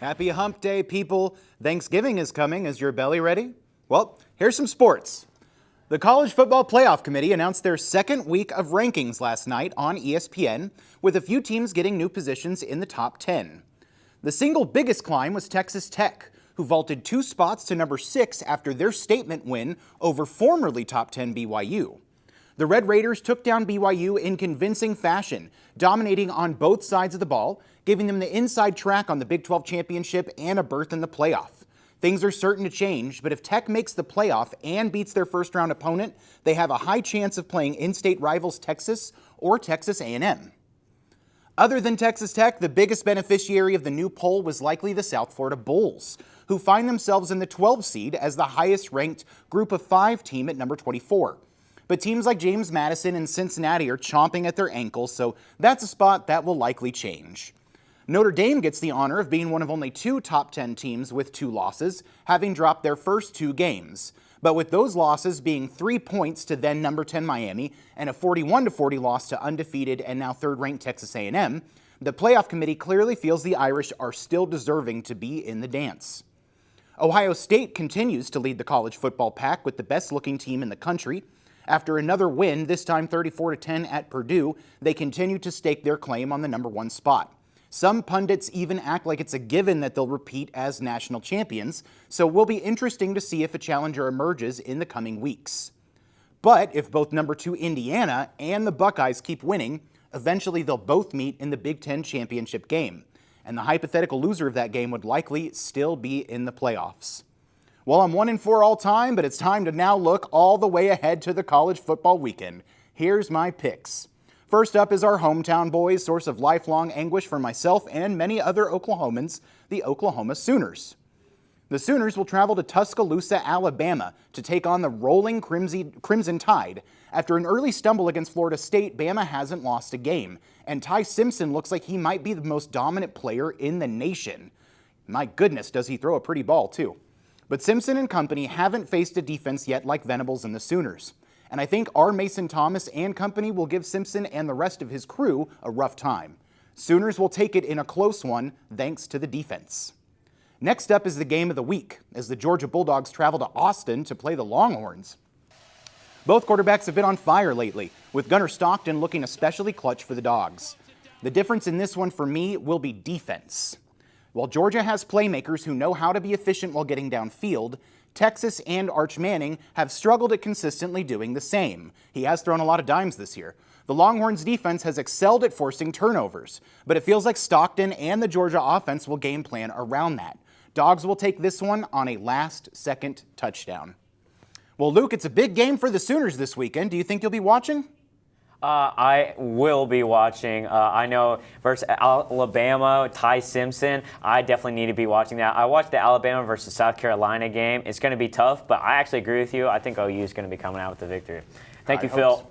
Happy Hump Day, people. Thanksgiving is coming. Is your belly ready? Well, here's some sports. The College Football Playoff Committee announced their second week of rankings last night on ESPN, with a few teams getting new positions in the top 10. The single biggest climb was Texas Tech, who vaulted 2 spots to number 6 after their statement win over formerly top 10 BYU. The Red Raiders took down BYU in convincing fashion, dominating on both sides of the ball, giving them the inside track on the Big 12 championship and a berth in the playoff. Things are certain to change, but if Tech makes the playoff and beats their first-round opponent, they have a high chance of playing in-state rivals Texas or Texas A&M. Other than Texas Tech, the biggest beneficiary of the new poll was likely the South Florida Bulls, who find themselves in the 12 seed as the highest-ranked Group of 5 team at number 24. But teams like James Madison and Cincinnati are chomping at their ankles, so that's a spot that will likely change. Notre Dame gets the honor of being one of only 2 top 10 teams with 2 losses, having dropped their first 2 games. But with those losses being 3 points to then number 10 Miami and a 41-40 loss to undefeated and now third-ranked Texas A&M, the playoff committee clearly feels the Irish are still deserving to be in the dance. Ohio State continues to lead the college football pack with the best-looking team in the country. After another win, this time 34-10 at Purdue, they continue to stake their claim on the number 1 spot. Some pundits even act like it's a given that they'll repeat as national champions, so it will be interesting to see if a challenger emerges in the coming weeks. But if both number 2 Indiana and the Buckeyes keep winning, eventually they'll both meet in the Big Ten championship game, and the hypothetical loser of that game would likely still be in the playoffs. Well, I'm 1-4 all time, but it's time to now look all the way ahead to the college football weekend. Here's my picks. First up is our hometown boys, source of lifelong anguish for myself and many other Oklahomans, the Oklahoma Sooners. The Sooners will travel to Tuscaloosa, Alabama to take on the rolling Crimson Tide. After an early stumble against Florida State, Bama hasn't lost a game, and Ty Simpson looks like he might be the most dominant player in the nation. My goodness, does he throw a pretty ball, too. But Simpson and company haven't faced a defense yet like Venables and the Sooners. And I think our Mason Thomas and company will give Simpson and the rest of his crew a rough time. Sooners will take it in a close one thanks to the defense. Next up is the game of the week as the Georgia Bulldogs travel to Austin to play the Longhorns. Both quarterbacks have been on fire lately, with Gunnar Stockton looking especially clutch for the Dogs. The difference in this one for me will be defense. While Georgia has playmakers who know how to be efficient while getting downfield, Texas and Arch Manning have struggled at consistently doing the same. He has thrown a lot of dimes this year. The Longhorns' defense has excelled at forcing turnovers, but it feels like Stockton and the Georgia offense will game plan around that. Dogs will take this one on a last-second touchdown. Well, Luke, it's a big game for the Sooners this weekend. Do you think you'll be watching? I will be watching. I know versus Alabama, Ty Simpson, I definitely need to be watching that. I watched the Alabama versus South Carolina game. It's going to be tough, but I actually agree with you. I think OU is going to be coming out with the victory. Thank you, Phil.